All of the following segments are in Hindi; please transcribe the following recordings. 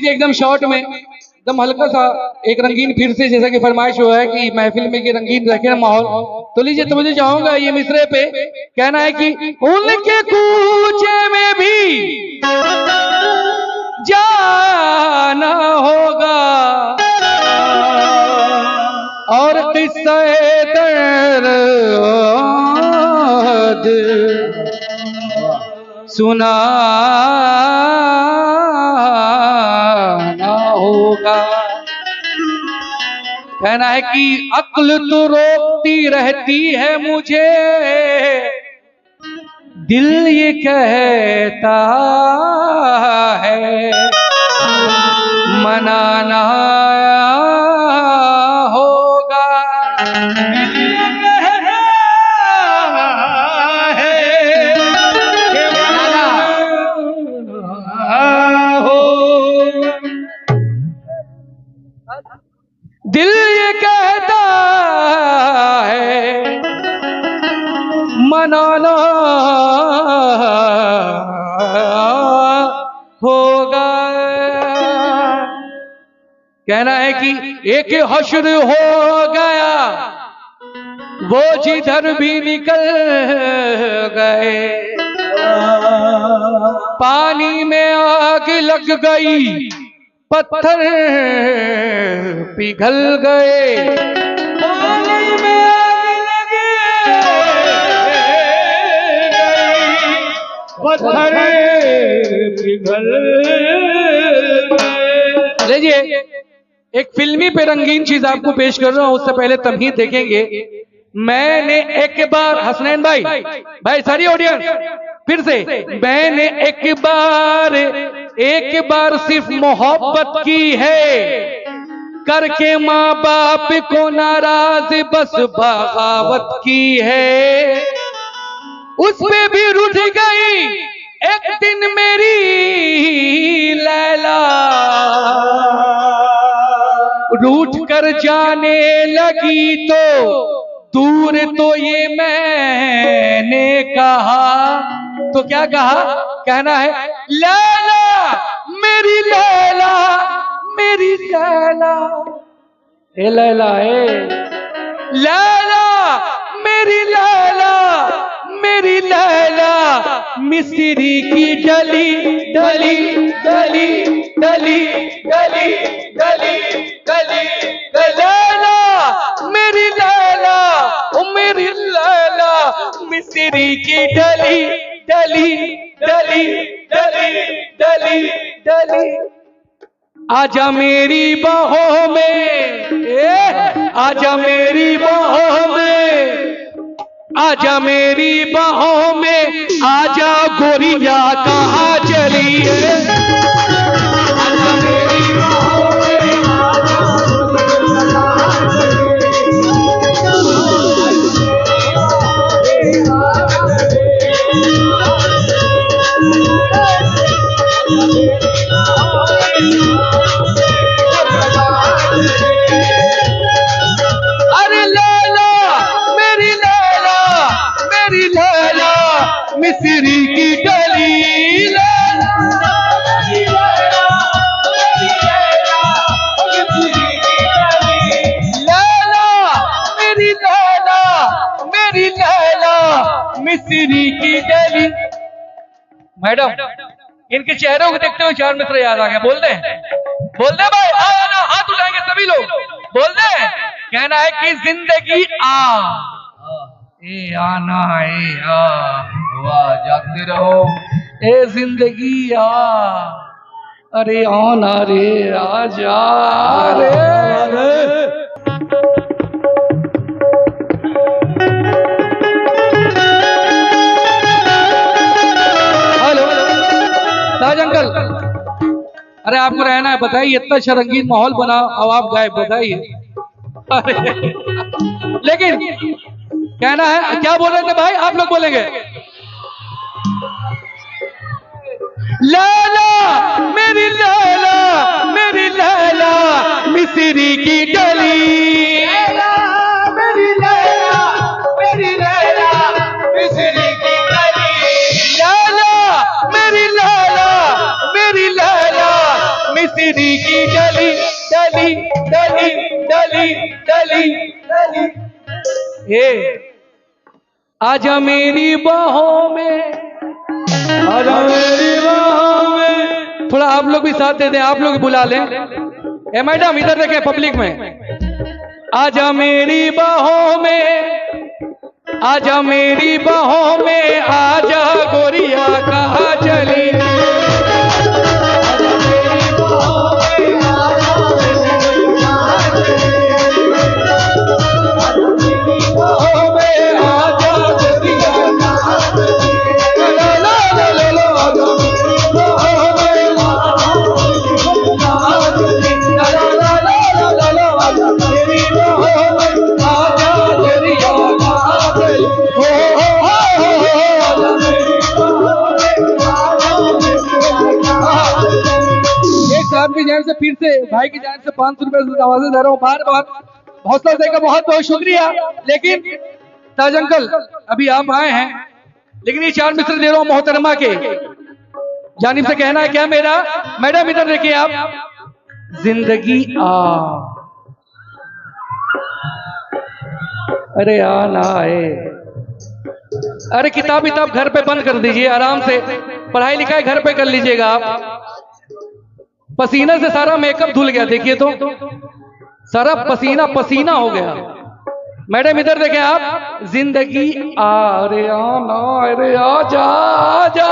एकदम शॉर्ट में एकदम हल्का सा एक रंगीन फिर से, जैसा कि फरमाइश हुआ है कि महफिल में ये रंगीन रखे माहौल, तो लीजिए तो मुझे चाहूंगा ये मिसरे पे कहना है कि उनके कूचे में भी जाना होगा और किस्से दर्द सुना होगा। कहना है कि अक्ल तो रोकती रहती है मुझे, दिल ये कहता है मनाना होगा। दिल ये कहता है मनाना होगा। कहना है कि एक हश्र हो गया वो जिधर भी निकल गए, पानी में आग लग गई पत्थर पिघल गए, पानी में आग लगी पत्थर पिघल गए। लीजिए एक फिल्मी पे रंगीन चीज आपको पेश कर रहा हूं, उससे पहले तमहीद देखेंगे। मैंने एक बार, हसनैन भाई सारी ऑडियंस फिर से, मैंने एक बार सिर्फ मोहब्बत की है, करके माँ बाप को नाराज बस बगावत की है। उस पे भी रुठ गई एक दिन मेरी लैला, रूठ कर जाने लगी तो दूर तो ये मैंने कहा, तो क्या कहा? कहना है लैला मेरी लैला मेरी लैला, ए लैला ए लैला मेरी लैला मेरी लैला, मिस्री की डली डली डली डली डली डली डली लैला मेरी लैला ओ मेरी लैला, मिस्री की डली डली डली डली डली डली, आजा मेरी बाहों में, आजा मेरी बाहों में, आजा मेरी बाहों में, आजा गोरिया कहाँ चली है, आजा मेरी बाहों में, आजा मिस्री की डली लैला मेरी लैला मेरी लैला, मिस्री की डली। मैडम इनके चेहरों को देखते हुए चार मित्र याद आ गया, बोल दे भाई, आना हाथ उठाएंगे सभी लोग, बोल दे। कहना है कि जिंदगी ए आना ए आ जाते रहो, ए जिंदगी आ, अरे आना रे आजा रे। अरे आपको रहना है, बताइए, इतना अच्छा रंगीन माहौल बना, अब आप गाए, बताइए। अरे लेकिन कहना है, क्या बोल रहे थे भाई, आप लोग बोलेंगे? लैला मेरी लैला, मेरी लैला मिस्री की डली, लैला मेरी लैला, मेरी लैला मिस्री की डली, लैला मेरी लैला, मेरी लैला मिस्री की डली, डली डली डली डली डली। ए आजा मेरी बाहों में, आजा मेरी बाहों में। थोड़ा आप लोग भी साथ दे दें, आप लोग बुला लें। ए मैडम इधर देखें पब्लिक में। आजा मेरी बाहों में, आजा मेरी बाहों में, आजा गोरिया कहाँ चली, की जान से फिर से भाई की जान से 500 रुपए से आवाजें दे रहा हूँ, बार बार हौसला देकर बहुत बहुत शुक्रिया। लेकिन ताज अंकल अभी आप आए हैं, लेकिन ये 4 मिसर दे रहा हूँ मोहतरमा के जानिब से। कहना है क्या मेरा? मैडम इधर देखिए आप। जिंदगी अरे ना आए, अरे किताब घर पे बंद कर दीजिए, आराम से पढ़ाई लिखाई घर पे कर लीजिएगा आप। पसीना से सारा मेकअप धुल गया, देखिए तो सारा पसीना पसीना हो गया। मैडम इधर देखें आप। जिंदगी अरे ना, अरे जा जा।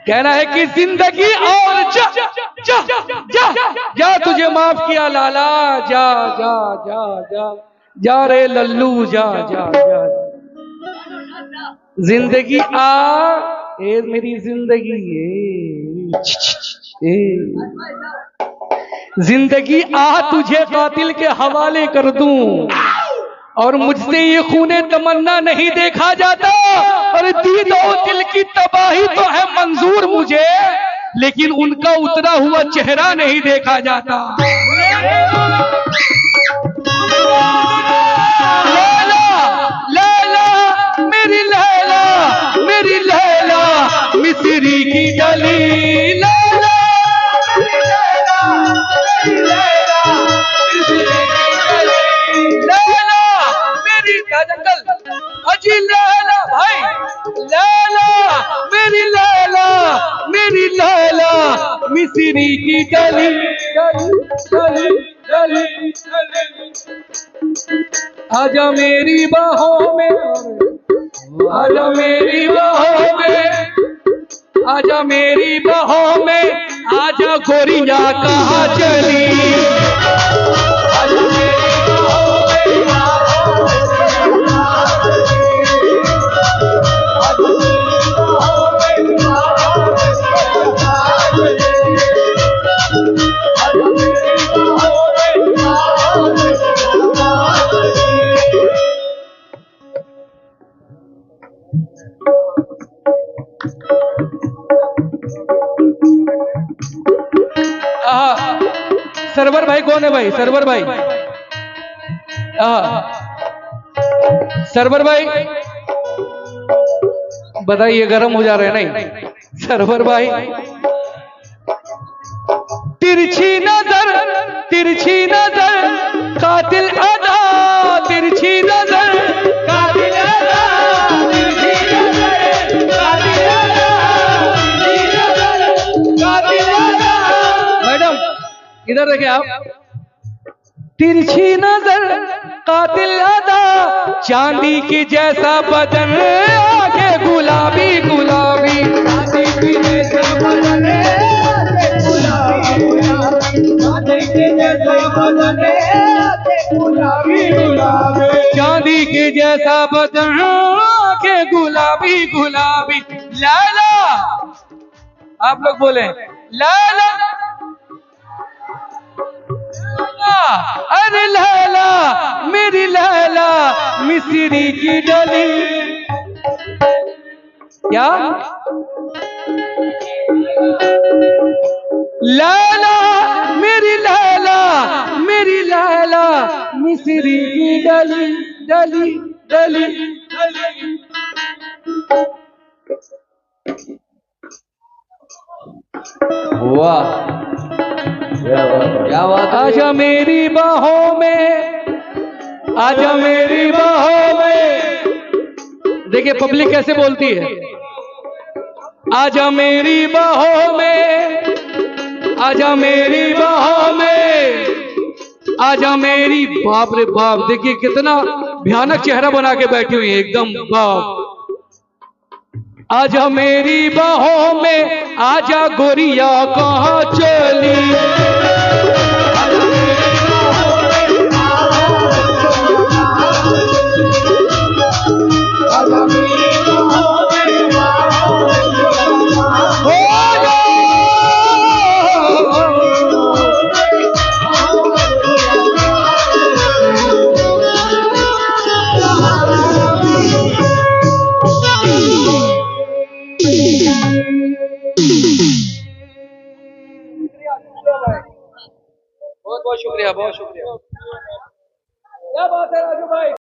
कहना है कि जिंदगी और जा जा जा जा, तुझे माफ किया लाला, जा जा जा जा जा रे लल्लू, जा जा जा। जिंदगी ए मेरी जिंदगी, जिंदगी तुझे कातिल के हवाले कर दूं, और मुझसे ये खूने तमन्ना नहीं देखा जाता, और दीद और दिल की तबाही तो है मंजूर मुझे, लेकिन उनका उतरा हुआ चेहरा नहीं देखा जाता। लैला लैला मेरी लैला, मेरी लैला मिस्री की डली, लैला मेरी लैला, मेरी लैला मिस्री की डली, लैला मेरी अंकल अजी लैला भाई, लैला मेरी लैला, मेरी लैला मिस्री की डली, डली डली डली। आजा मेरी बाहों में, आजा मेरी बाहों में, आजा मेरी बाहों में, आजा गोरिया कहाँ चली, आजा मेरी बाहों में, सरवर भाई कौन है भाई? सरवर भाई, सरवर भाई बताइए, गर्म हो जा रहे हैं नहीं? सरवर भाई तिरछी नजर, तिरछी नजर कातिल अदा, तिरछी नजर कातिल अदा, तिरछी नजर कातिल अदा, कातिल अदा। मैडम इधर देखिए आप। तिरछी नजर कातिल अदा, चांदी की जैसा बदन, आंखें गुलाबी गुलाबी, चांदी की जैसा बदन, चांदी के जैसा बदन, गुलाबी गुलाबी, चांदी के जैसा बदन, आंखें गुलाबी गुलाबी। लैला आप लोग बोले लैला, अरे लैला मेरी लैला मिस्री की डली। क्या? लैला मेरी लैला, मेरी लैला मिस्री की डली डली डली डली। वाह क्या बात। आजा मेरी बाहों में, आजा मेरी बाहों में। देखिए पब्लिक कैसे बोलती है, आजा मेरी बाहों में, आजा मेरी बाहों में, आजा मेरी। बाप रे बाप, देखिए कितना भयानक चेहरा बना के बैठी हुई है एकदम बाप। आजा मेरी बाहों में, आजा गोरिया कहाँ चली। बहुत बहुत शुक्रिया, बहुत शुक्रिया। क्या बात है राजू भाई।